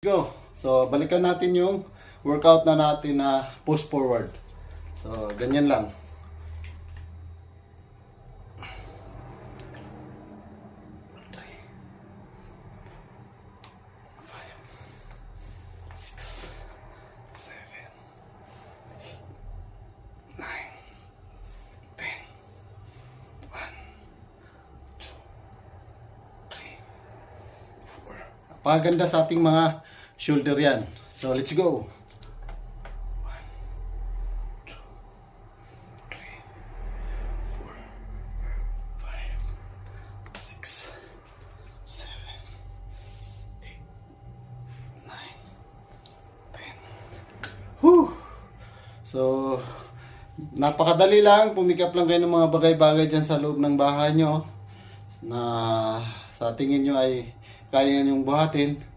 Go. So, balikan natin yung workout na natin na push forward. So, ganyan lang. Paganda sa ating mga shoulder yan. So, let's go. 1, 2, 3, 4, 5, 6, 7, 8, 9, 10. Whew! So, napakadali lang. Pumikap lang kayo ng mga bagay-bagay dyan sa loob ng bahay nyo na sa tingin nyo ay kaya niyong buhatin.